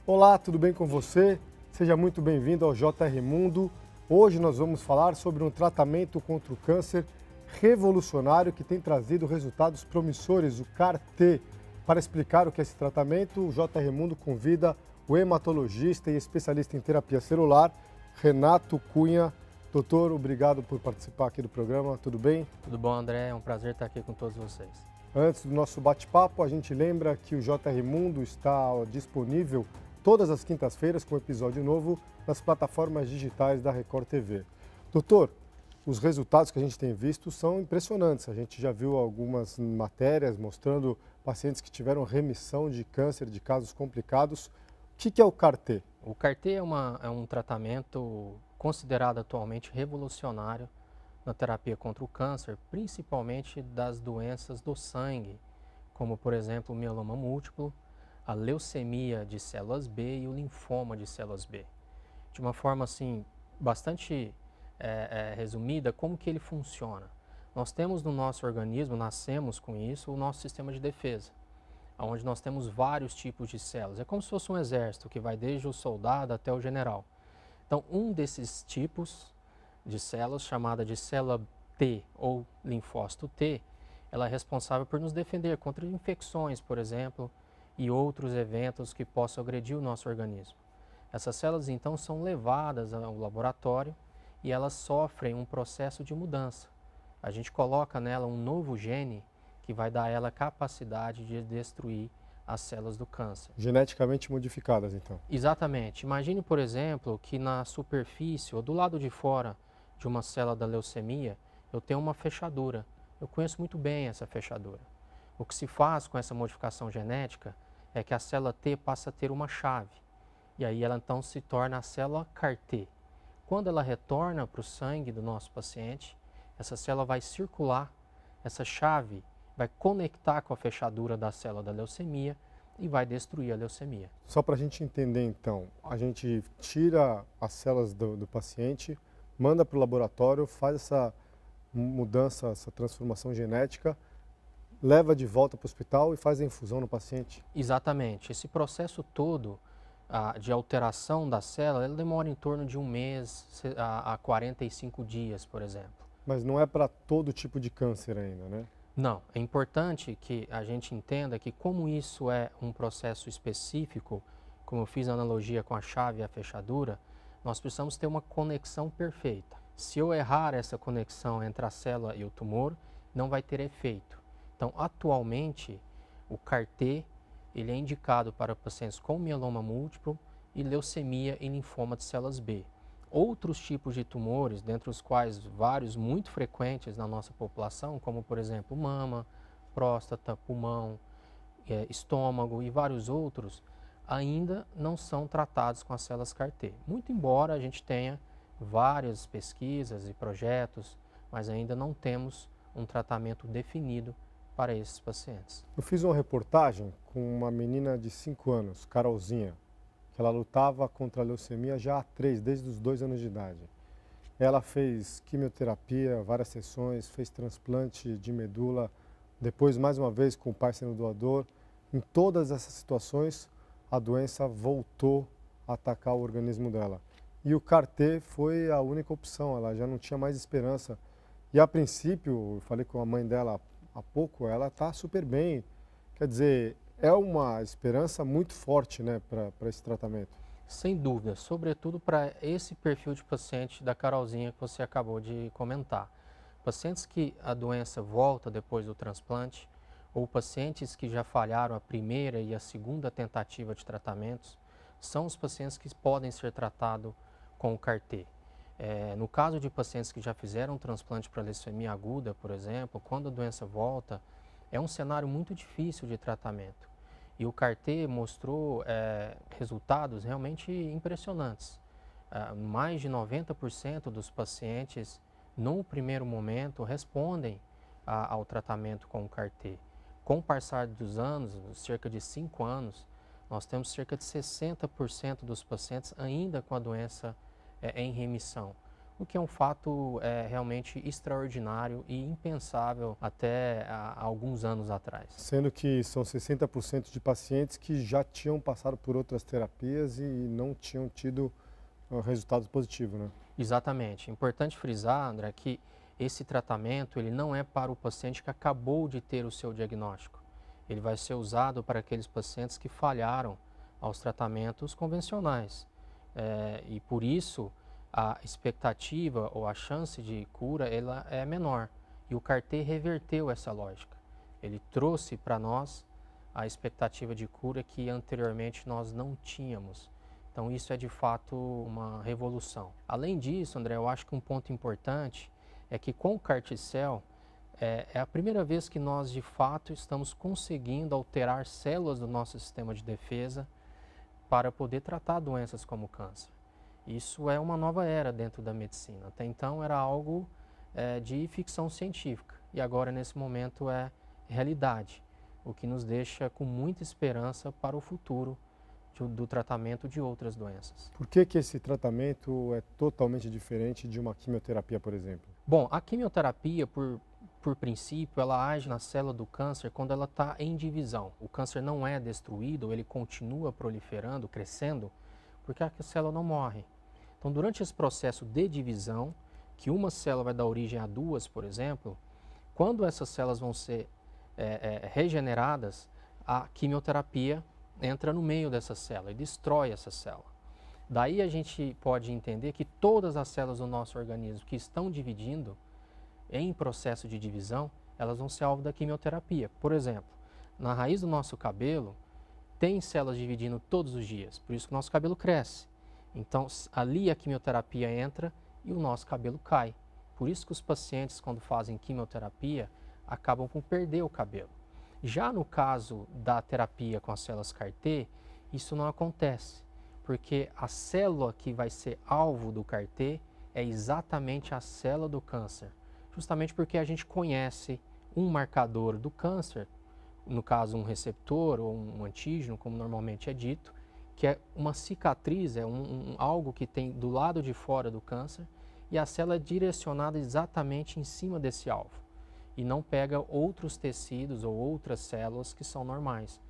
Olá, tudo bem com você? Seja muito bem-vindo ao JR Mundo. Hoje nós vamos falar sobre um tratamento contra o câncer revolucionário que tem trazido resultados promissores, o CAR-T. Para explicar o que é esse tratamento, o JR Mundo convida o hematologista e especialista em terapia celular, Renato Cunha. Doutor, obrigado por participar aqui do programa, tudo bem? Tudo bom, André? É um prazer estar aqui com todos vocês. Antes do nosso bate-papo, a gente lembra que o JR Mundo está disponível todas as quintas-feiras com episódio novo nas plataformas digitais da Record TV. Doutor, os resultados que a gente tem visto são impressionantes. A gente já viu algumas matérias mostrando pacientes que tiveram remissão de câncer, de casos complicados. O que é o CAR-T? O CAR-T é um tratamento considerado atualmente revolucionário na terapia contra o câncer, principalmente das doenças do sangue, como, por exemplo, o mieloma múltiplo, a leucemia de células B e o linfoma de células B. De uma forma assim bastante resumida, como que ele funciona? Nós temos no nosso organismo, nascemos com isso, o nosso sistema de defesa, onde nós temos vários tipos de células. É como se fosse um exército que vai desde o soldado até o general. Então, um desses tipos de células, chamada de célula T ou linfócito T, ela é responsável por nos defender contra infecções, por exemplo, e outros eventos que possam agredir o nosso organismo. Essas células, então, são levadas ao laboratório e elas sofrem um processo de mudança. A gente coloca nela um novo gene que vai dar a ela a capacidade de destruir as células do câncer. Geneticamente modificadas, então. Exatamente. Imagine, por exemplo, que na superfície ou do lado de fora de uma célula da leucemia, eu tenho uma fechadura. Eu conheço muito bem essa fechadura. O que se faz com essa modificação genética é que a célula T passa a ter uma chave. E aí ela então se torna a célula CAR-T. Quando ela retorna para o sangue do nosso paciente, essa célula vai circular, essa chave vai conectar com a fechadura da célula da leucemia e vai destruir a leucemia. Só para a gente entender, então, a gente tira as células do paciente, manda para o laboratório, faz essa mudança, essa transformação genética, leva de volta para o hospital e faz a infusão no paciente? Exatamente. Esse processo todo de alteração da célula, ele demora em torno de 1 mês a 45 dias, por exemplo. Mas não é para todo tipo de câncer ainda, né? Não, é importante que a gente entenda que como isso é um processo específico, como eu fiz a analogia com a chave e a fechadura, nós precisamos ter uma conexão perfeita. Se eu errar essa conexão entre a célula e o tumor, não vai ter efeito. Então, atualmente, o CAR-T ele é indicado para pacientes com mieloma múltiplo e leucemia e linfoma de células B. Outros tipos de tumores, dentre os quais vários muito frequentes na nossa população, como por exemplo mama, próstata, pulmão, estômago e vários outros, ainda não são tratados com as células CAR-T. Muito embora a gente tenha várias pesquisas e projetos, mas ainda não temos um tratamento definido para esses pacientes. Eu fiz uma reportagem com uma menina de 5 anos, Carolzinha, que ela lutava contra a leucemia já há 3, desde os 2 anos de idade. Ela fez quimioterapia, várias sessões, fez transplante de medula, depois mais uma vez com o pai sendo doador. Em todas essas situações, a doença voltou a atacar o organismo dela. E o CAR-T foi a única opção, ela já não tinha mais esperança. E a princípio, eu falei com a mãe dela há pouco, ela está super bem. Quer dizer, é uma esperança muito forte, né, para esse tratamento. Sem dúvida, sobretudo para esse perfil de paciente da Carolzinha que você acabou de comentar. Pacientes que a doença volta depois do transplante, ou pacientes que já falharam a primeira e a segunda tentativa de tratamentos, são os pacientes que podem ser tratados com o CAR-T. No caso de pacientes que já fizeram um transplante para leucemia aguda, por exemplo, quando a doença volta, é um cenário muito difícil de tratamento. E o CAR-T mostrou resultados realmente impressionantes. Mais de 90% dos pacientes, no primeiro momento, respondem ao tratamento com o CAR-T. Com o passar dos anos, cerca de 5 anos, nós temos cerca de 60% dos pacientes ainda com a doença em remissão. o que é um fato realmente extraordinário e impensável até há alguns anos atrás. Sendo que são 60% de pacientes que já tinham passado por outras terapias e não tinham tido resultados positivos, né? Exatamente. Importante frisar, André, que esse tratamento ele não é para o paciente que acabou de ter o seu diagnóstico. Ele vai ser usado para aqueles pacientes que falharam aos tratamentos convencionais. E por isso a expectativa ou a chance de cura ela é menor. E o CAR-T reverteu essa lógica. Ele trouxe para nós a expectativa de cura que anteriormente nós não tínhamos. Então isso é de fato uma revolução. Além disso, André, eu acho que um ponto importante é que com o CAR-T-cell é a primeira vez que nós de fato estamos conseguindo alterar células do nosso sistema de defesa para poder tratar doenças como câncer. Isso é uma nova era dentro da medicina. Até então era algo de ficção científica e agora nesse momento é realidade, o que nos deixa com muita esperança para o futuro do tratamento de outras doenças. Por que que esse tratamento é totalmente diferente de uma quimioterapia, por exemplo? Bom, a quimioterapia, por princípio, ela age na célula do câncer quando ela está em divisão. O câncer não é destruído, ele continua proliferando, crescendo, porque a célula não morre. Então, durante esse processo de divisão, que uma célula vai dar origem a duas, por exemplo, quando essas células vão ser regeneradas, a quimioterapia entra no meio dessa célula e destrói essa célula. Daí a gente pode entender que todas as células do nosso organismo que estão dividindo em processo de divisão, elas vão ser alvo da quimioterapia. Por exemplo, na raiz do nosso cabelo, tem células dividindo todos os dias, por isso que o nosso cabelo cresce. Então, ali a quimioterapia entra e o nosso cabelo cai. Por isso que os pacientes, quando fazem quimioterapia, acabam por perder o cabelo. Já no caso da terapia com as células CAR-T, isso não acontece, porque a célula que vai ser alvo do CAR-T é exatamente a célula do câncer, justamente porque a gente conhece um marcador do câncer, no caso um receptor ou um antígeno, como normalmente é dito, que é uma cicatriz, é algo que tem do lado de fora do câncer, e a célula é direcionada exatamente em cima desse alvo e não pega outros tecidos ou outras células que são normais.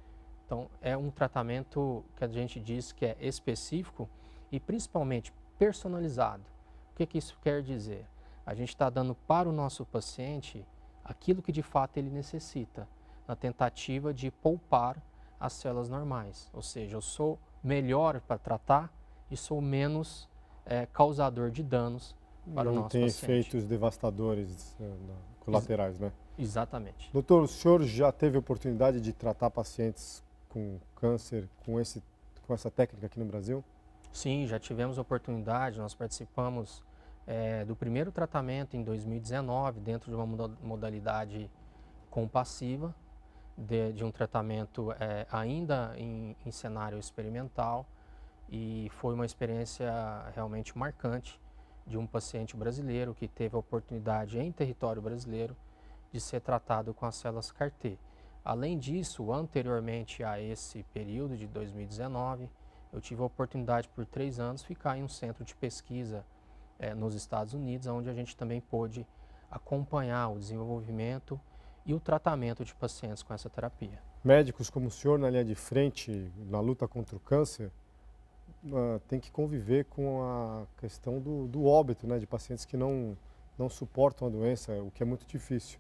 Então, é um tratamento que a gente diz que é específico e principalmente personalizado. O que que isso quer dizer? A gente está dando para o nosso paciente aquilo que de fato ele necessita, na tentativa de poupar as células normais. Ou seja, eu sou melhor para tratar e sou menos causador de danos para o Não nosso tem paciente. efeitos devastadores colaterais, né? Exatamente. Doutor, o senhor já teve oportunidade de tratar pacientes com câncer com essa técnica aqui no Brasil? Sim, já tivemos oportunidade, nós participamos do primeiro tratamento em 2019, dentro de uma modalidade compassiva, de um tratamento ainda em cenário experimental, e foi uma experiência realmente marcante de um paciente brasileiro que teve a oportunidade em território brasileiro de ser tratado com as células CAR-T. Além disso, anteriormente a esse período de 2019, eu tive a oportunidade por 3 anos ficar em um centro de pesquisa nos Estados Unidos, onde a gente também pôde acompanhar o desenvolvimento e o tratamento de pacientes com essa terapia. Médicos como o senhor na linha de frente, na luta contra o câncer, tem que conviver com a questão do óbito, né, de pacientes que não suportam a doença, o que é muito difícil.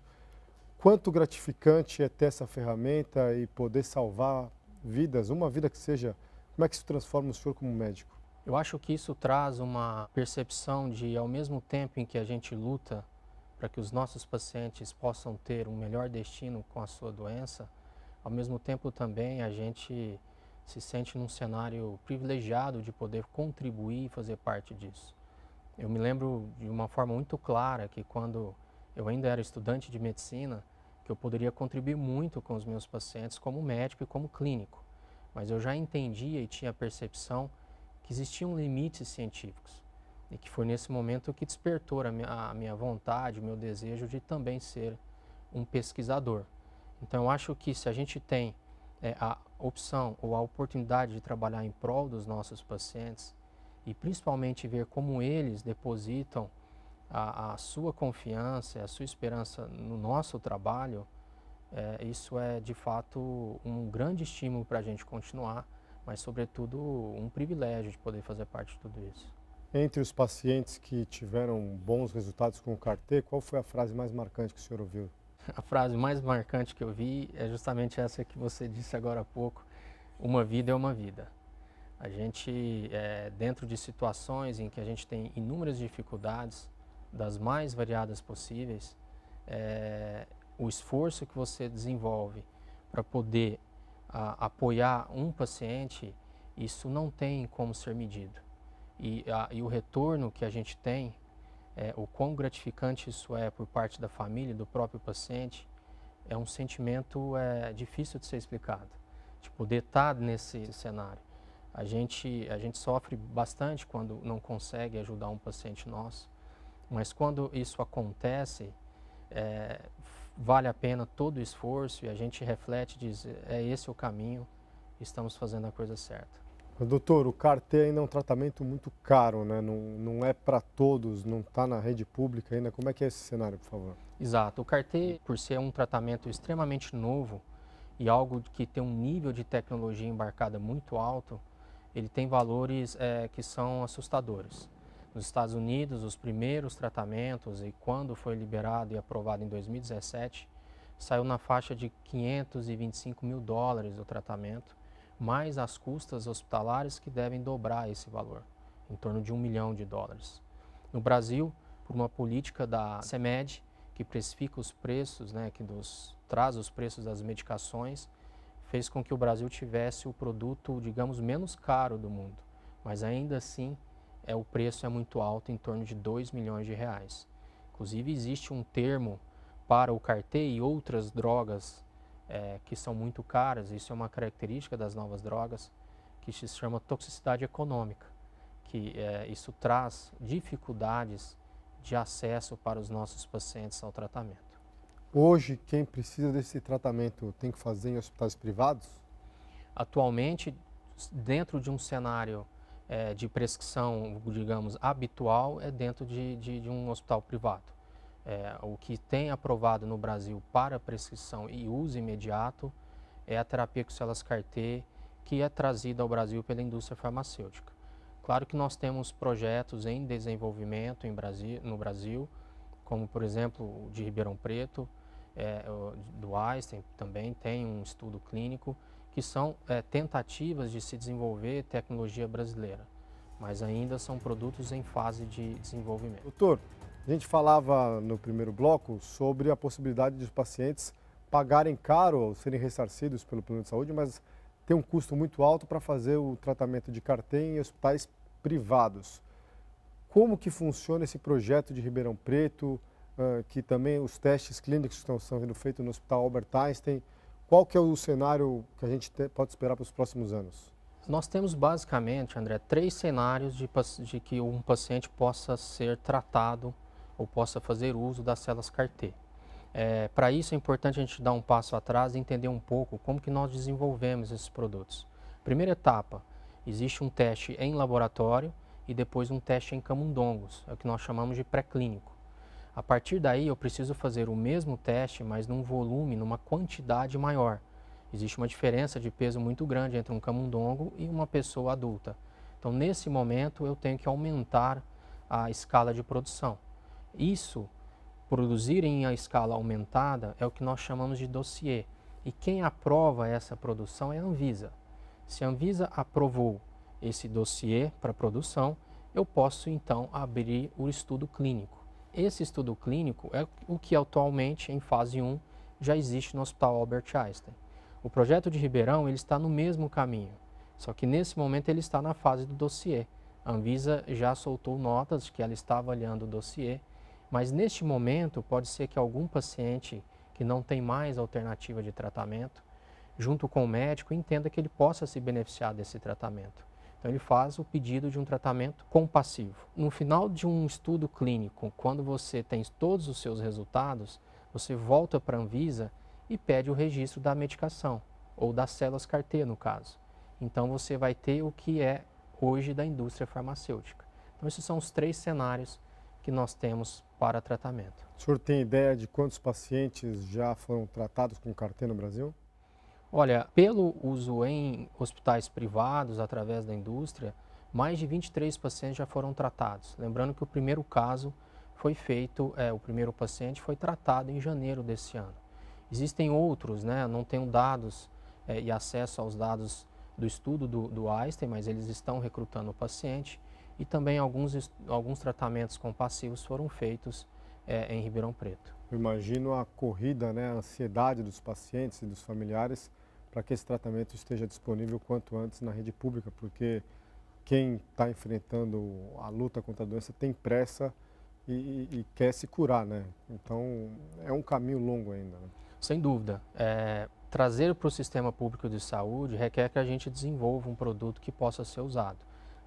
Quanto gratificante é ter essa ferramenta e poder salvar vidas, uma vida que seja. Como é que isso transforma o senhor como médico? Eu acho que isso traz uma percepção de, ao mesmo tempo em que a gente luta para que os nossos pacientes possam ter um melhor destino com a sua doença, ao mesmo tempo também a gente se sente num cenário privilegiado de poder contribuir e fazer parte disso. Eu me lembro de uma forma muito clara que quando eu ainda era estudante de medicina, que eu poderia contribuir muito com os meus pacientes como médico e como clínico, mas eu já entendia e tinha a percepção que existiam limites científicos e que foi nesse momento que despertou a minha vontade, o meu desejo de também ser um pesquisador. Então eu acho que se a gente tem a opção ou a oportunidade de trabalhar em prol dos nossos pacientes e principalmente ver como eles depositam a sua confiança, a sua esperança no nosso trabalho, isso é de fato um grande estímulo para a gente continuar, mas sobretudo um privilégio de poder fazer parte de tudo isso. Entre os pacientes que tiveram bons resultados com o CAR-T, qual foi a frase mais marcante que o senhor ouviu? A frase mais marcante que eu vi é justamente essa que você disse agora há pouco: uma vida é uma vida. A gente, dentro de situações em que a gente tem inúmeras dificuldades, das mais variadas possíveis, o esforço que você desenvolve para poder apoiar um paciente, isso não tem como ser medido. E o retorno que a gente tem, o quão gratificante isso é por parte da família, do próprio paciente, é um sentimento difícil de ser explicado, de poder estar nesse cenário. A gente sofre bastante quando não consegue ajudar um paciente nosso, mas quando isso acontece, vale a pena todo o esforço e a gente reflete e diz, é esse o caminho, estamos fazendo a coisa certa. Doutor, o CAR-T ainda é um tratamento muito caro, né? Não é para todos, não está na rede pública ainda. Como é que é esse cenário, por favor? Exato. O CAR-T, por ser um tratamento extremamente novo e algo que tem um nível de tecnologia embarcada muito alto, ele tem valores que são assustadores. Nos Estados Unidos, os primeiros tratamentos, e quando foi liberado e aprovado em 2017, saiu na faixa de $525 mil o tratamento, mais as custas hospitalares que devem dobrar esse valor, em torno de $1 milhão. No Brasil, por uma política da CEMED, que precifica os preços, traz os preços das medicações, fez com que o Brasil tivesse o produto, digamos, menos caro do mundo. Mas ainda assim, o preço é muito alto, em torno de R$ 2 milhões. Inclusive, existe um termo para o CAR-T e outras drogas que são muito caras, isso é uma característica das novas drogas, que se chama toxicidade econômica, que isso traz dificuldades de acesso para os nossos pacientes ao tratamento. Hoje, quem precisa desse tratamento tem que fazer em hospitais privados? Atualmente, dentro de um cenário de prescrição, digamos, habitual, é dentro de um hospital privado. O que tem aprovado no Brasil para prescrição e uso imediato é a terapia com células CAR-T, que é trazida ao Brasil pela indústria farmacêutica. Claro que nós temos projetos em desenvolvimento no Brasil, como por exemplo o de Ribeirão Preto, do Einstein também tem um estudo clínico, que são tentativas de se desenvolver tecnologia brasileira, mas ainda são produtos em fase de desenvolvimento. Doutor, a gente falava no primeiro bloco sobre a possibilidade de os pacientes pagarem caro ou serem ressarcidos pelo plano de saúde, mas tem um custo muito alto para fazer o tratamento de CAR-T em hospitais privados. Como que funciona esse projeto de Ribeirão Preto, que também os testes clínicos estão sendo feitos no Hospital Albert Einstein? Qual que é o cenário que a gente pode esperar para os próximos anos? Nós temos basicamente, André, 3 cenários de que um paciente possa ser tratado ou possa fazer uso das células CAR-T. Para isso é importante a gente dar um passo atrás e entender um pouco como que nós desenvolvemos esses produtos. Primeira etapa, existe um teste em laboratório e depois um teste em camundongos, é o que nós chamamos de pré-clínico. A partir daí eu preciso fazer o mesmo teste, mas num volume, numa quantidade maior. Existe uma diferença de peso muito grande entre um camundongo e uma pessoa adulta. Então, nesse momento, eu tenho que aumentar a escala de produção. Isso, produzir em a escala aumentada, é o que nós chamamos de dossiê. E quem aprova essa produção é a Anvisa. Se a Anvisa aprovou esse dossiê para produção, eu posso então abrir o estudo clínico. Esse estudo clínico é o que atualmente, em fase 1, já existe no Hospital Albert Einstein. O projeto de Ribeirão ele está no mesmo caminho, só que nesse momento ele está na fase do dossiê. A Anvisa já soltou notas de que ela está avaliando o dossiê, mas neste momento pode ser que algum paciente que não tem mais alternativa de tratamento, junto com o médico, entenda que ele possa se beneficiar desse tratamento. Então ele faz o pedido de um tratamento compassivo. No final de um estudo clínico, quando você tem todos os seus resultados, você volta para a Anvisa e pede o registro da medicação, ou das células CAR-T no caso. Então você vai ter o que é hoje da indústria farmacêutica. Então esses são os 3 cenários que nós temos para tratamento. O senhor tem ideia de quantos pacientes já foram tratados com CAR-T no Brasil? Olha, pelo uso em hospitais privados, através da indústria, mais de 23 pacientes já foram tratados. Lembrando que o primeiro caso foi feito, o primeiro paciente foi tratado em janeiro desse ano. Existem outros, né? Não tenho dados e acesso aos dados do estudo do Einstein, mas eles estão recrutando o paciente e também alguns tratamentos compassivos foram feitos em Ribeirão Preto. Eu imagino a corrida, né, a ansiedade dos pacientes e dos familiares para que esse tratamento esteja disponível quanto antes na rede pública, porque quem está enfrentando a luta contra a doença tem pressa e quer se curar, né? Então é um caminho longo ainda, né? Sem dúvida. Trazer para o sistema público de saúde requer que a gente desenvolva um produto que possa ser usado.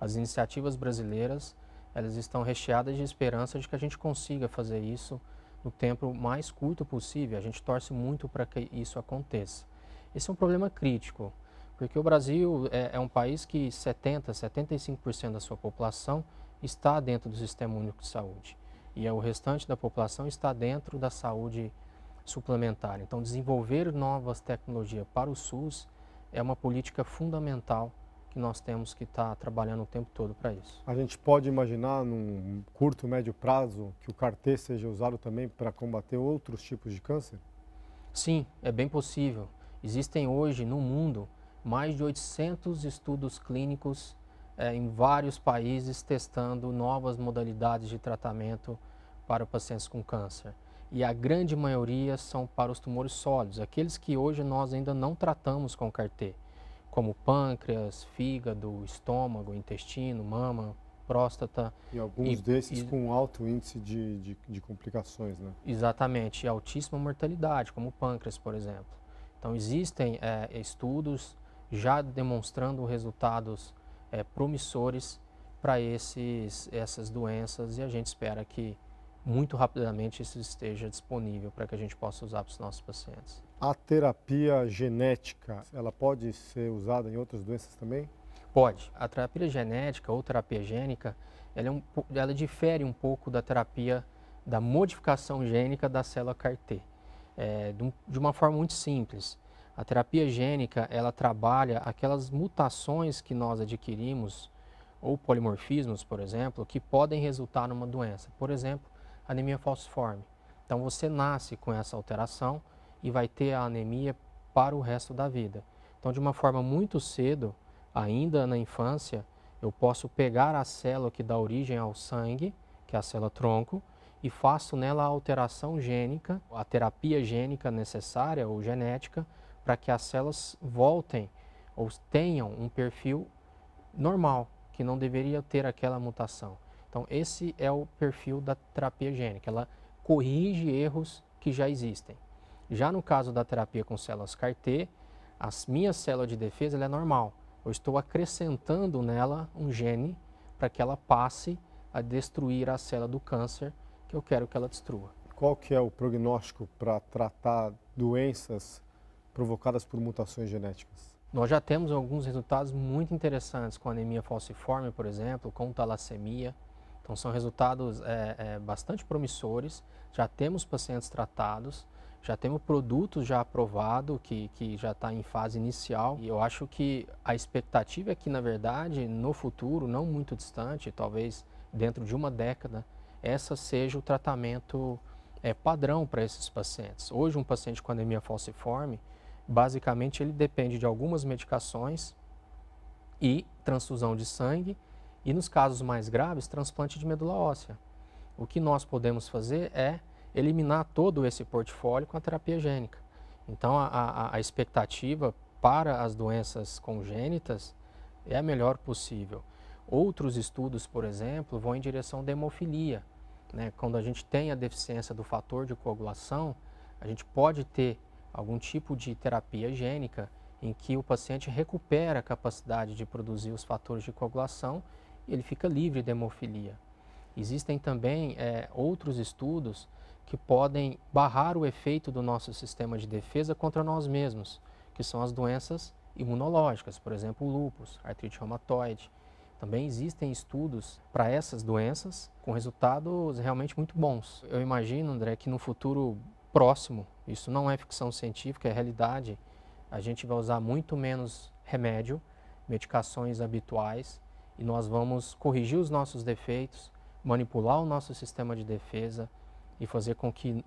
As iniciativas brasileiras, elas estão recheadas de esperança de que a gente consiga fazer isso no tempo mais curto possível. A gente torce muito para que isso aconteça. Esse é um problema crítico, porque o Brasil é um país que 75% da sua população está dentro do Sistema Único de Saúde e o restante da população está dentro da saúde suplementar. Então, desenvolver novas tecnologias para o SUS é uma política fundamental que nós temos que estar trabalhando o tempo todo para isso. A gente pode imaginar, num curto, médio prazo, que o CAR-T seja usado também para combater outros tipos de câncer? Sim, é bem possível. Existem hoje no mundo mais de 800 estudos clínicos em vários países testando novas modalidades de tratamento para pacientes com câncer. E a grande maioria são para os tumores sólidos, aqueles que hoje nós ainda não tratamos com CAR-T, como pâncreas, fígado, estômago, intestino, mama, próstata. E alguns desses com alto índice de complicações, né? Exatamente, e altíssima mortalidade, como o pâncreas, por exemplo. Então, existem estudos já demonstrando resultados promissores para essas doenças e a gente espera que muito rapidamente isso esteja disponível para que a gente possa usar para os nossos pacientes. A terapia genética, ela pode ser usada em outras doenças também? Pode. A terapia genética ou terapia gênica, ela difere um pouco da terapia da modificação gênica da célula CAR-T. De uma forma muito simples. A terapia gênica, ela trabalha aquelas mutações que nós adquirimos, ou polimorfismos, por exemplo, que podem resultar numa doença. Por exemplo, anemia falciforme. Então, você nasce com essa alteração e vai ter a anemia para o resto da vida. Então, de uma forma muito cedo, ainda na infância, eu posso pegar a célula que dá origem ao sangue, que é a célula tronco, e faço nela a alteração gênica, a terapia gênica necessária ou genética, para que as células voltem ou tenham um perfil normal, que não deveria ter aquela mutação. Então, esse é o perfil da terapia gênica, ela corrige erros que já existem. Já no caso da terapia com células CAR-T, a minha célula de defesa ela é normal. Eu estou acrescentando nela um gene para que ela passe a destruir a célula do câncer que eu quero que ela destrua. Qual que é o prognóstico para tratar doenças provocadas por mutações genéticas? Nós já temos alguns resultados muito interessantes com anemia falciforme, por exemplo, com talassemia. Então, são resultados bastante promissores. Já temos pacientes tratados, já temos produtos já aprovados, que já está em fase inicial. E eu acho que a expectativa é que, na verdade, no futuro, não muito distante, talvez dentro de uma década, essa seja o tratamento padrão para esses pacientes. Hoje, um paciente com anemia falciforme, basicamente, ele depende de algumas medicações e transfusão de sangue e, nos casos mais graves, transplante de medula óssea. O que nós podemos fazer é eliminar todo esse portfólio com a terapia gênica. Então, a expectativa para as doenças congênitas é a melhor possível. Outros estudos, por exemplo, vão em direção da hemofilia, né? Quando a gente tem a deficiência do fator de coagulação, a gente pode ter algum tipo de terapia gênica em que o paciente recupera a capacidade de produzir os fatores de coagulação e ele fica livre da hemofilia. Existem também outros estudos que podem barrar o efeito do nosso sistema de defesa contra nós mesmos, que são as doenças imunológicas, por exemplo, o lúpus, artrite reumatoide. Também existem estudos para essas doenças com resultados realmente muito bons. Eu imagino, André, que no futuro próximo, isso não é ficção científica, é realidade, a gente vai usar muito menos remédio, medicações habituais, e nós vamos corrigir os nossos defeitos, manipular o nosso sistema de defesa e fazer com que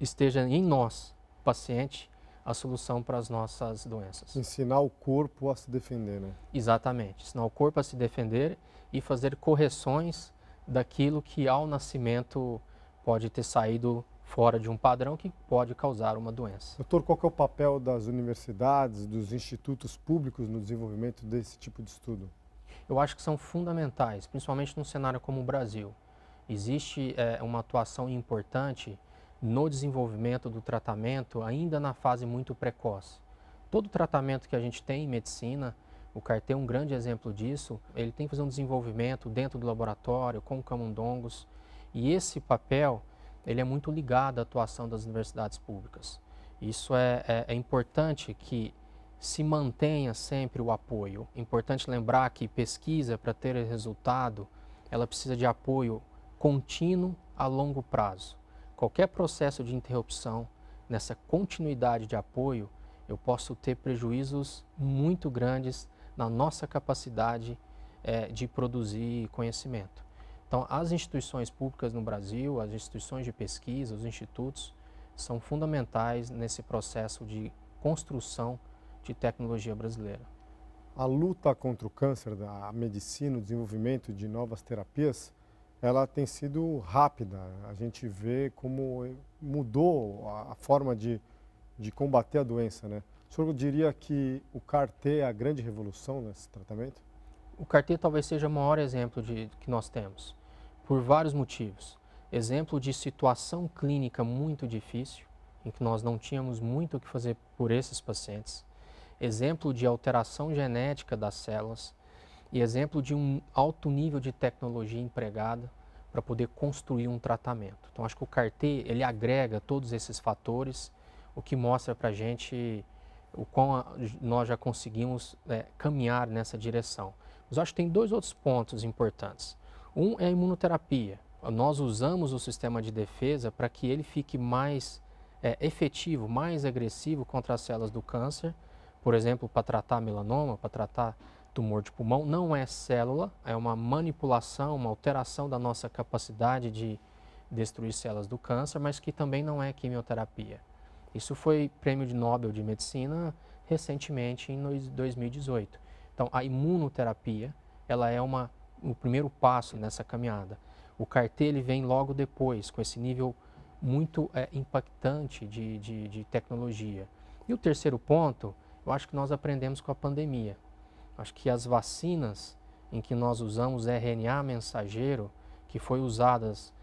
esteja em nós, paciente, a solução para as nossas doenças. Ensinar o corpo a se defender, né? Exatamente, ensinar o corpo a se defender e fazer correções daquilo que ao nascimento pode ter saído fora de um padrão que pode causar uma doença. Doutor, qual que é o papel das universidades, dos institutos públicos no desenvolvimento desse tipo de estudo? Eu acho que são fundamentais, principalmente num cenário como o Brasil. Existe uma atuação importante no desenvolvimento do tratamento ainda na fase muito precoce. Todo tratamento que a gente tem em medicina, o CAR-T é um grande exemplo disso, ele tem que fazer um desenvolvimento dentro do laboratório, com camundongos, e esse papel ele é muito ligado à atuação das universidades públicas. Isso é importante que se mantenha sempre o apoio. É importante lembrar que pesquisa, para ter resultado, ela precisa de apoio contínuo a longo prazo. Qualquer processo de interrupção nessa continuidade de apoio, eu posso ter prejuízos muito grandes na nossa capacidade de produzir conhecimento. Então, as instituições públicas no Brasil, as instituições de pesquisa, os institutos, são fundamentais nesse processo de construção de tecnologia brasileira. A luta contra o câncer, a medicina, o desenvolvimento de novas terapias, ela tem sido rápida. A gente vê como mudou a forma de combater a doença, né? O senhor diria que o CAR-T é a grande revolução nesse tratamento? O CAR-T talvez seja o maior exemplo que nós temos, por vários motivos. Exemplo de situação clínica muito difícil, em que nós não tínhamos muito o que fazer por esses pacientes. Exemplo de alteração genética das células e exemplo de um alto nível de tecnologia empregada para poder construir um tratamento. Então, acho que o CAR-T, ele agrega todos esses fatores, o que mostra para a gente o quão nós já conseguimos caminhar nessa direção. Mas acho que tem dois outros pontos importantes. Um é a imunoterapia. Nós usamos o sistema de defesa para que ele fique mais efetivo, mais agressivo contra as células do câncer, por exemplo, para tratar melanoma, para tratar tumor de pulmão. Não é célula, é uma manipulação, uma alteração da nossa capacidade de destruir células do câncer, mas que também não é quimioterapia. Isso foi prêmio de Nobel de Medicina recentemente, em 2018. Então, a imunoterapia, ela é o primeiro passo nessa caminhada. O CAR-T ele vem logo depois, com esse nível muito impactante de tecnologia. E o terceiro ponto, eu acho que nós aprendemos com a pandemia. Acho que as vacinas em que nós usamos RNA mensageiro, que foi usadas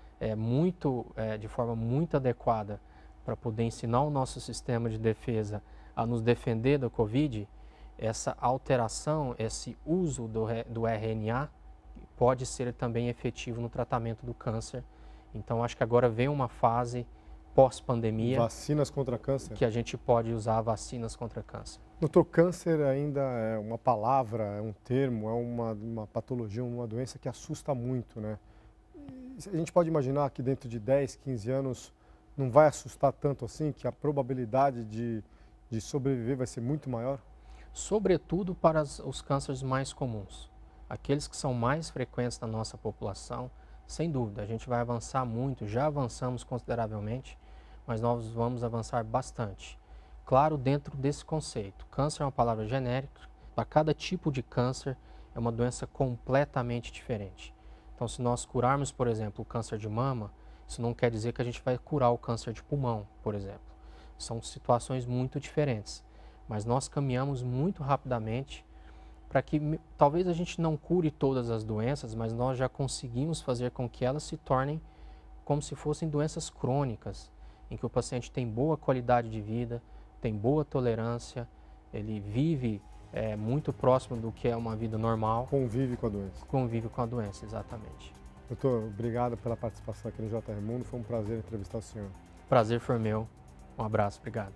de forma muito adequada para poder ensinar o nosso sistema de defesa a nos defender da Covid, essa alteração, esse uso do RNA pode ser também efetivo no tratamento do câncer. Então, acho que agora vem uma fase pós-pandemia. Vacinas contra câncer? Que a gente pode usar vacinas contra câncer. Doutor, câncer ainda é uma palavra, é um termo, é uma patologia, uma doença que assusta muito, né? E a gente pode imaginar que dentro de 10, 15 anos não vai assustar tanto assim, que a probabilidade de sobreviver vai ser muito maior? Sobretudo para os cânceres mais comuns. Aqueles que são mais frequentes na nossa população, sem dúvida, a gente vai avançar muito, já avançamos consideravelmente, mas nós vamos avançar bastante. Claro, dentro desse conceito, câncer é uma palavra genérica, para cada tipo de câncer é uma doença completamente diferente. Então, se nós curarmos, por exemplo, o câncer de mama, isso não quer dizer que a gente vai curar o câncer de pulmão, por exemplo. São situações muito diferentes, mas nós caminhamos muito rapidamente para que talvez a gente não cure todas as doenças, mas nós já conseguimos fazer com que elas se tornem como se fossem doenças crônicas, em que o paciente tem boa qualidade de vida, tem boa tolerância, ele vive muito próximo do que é uma vida normal. Convive com a doença. Convive com a doença, exatamente. Doutor, obrigado pela participação aqui no JR Mundo, foi um prazer entrevistar o senhor. Prazer foi meu. Um abraço, obrigado.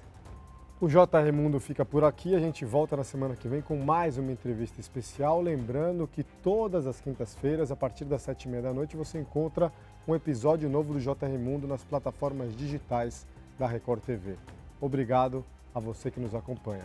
O JR Mundo fica por aqui, a gente volta na semana que vem com mais uma entrevista especial. Lembrando que todas as quintas-feiras, a partir das 7h30 da noite, você encontra um episódio novo do JR Mundo nas plataformas digitais da Record TV. Obrigado a você que nos acompanha.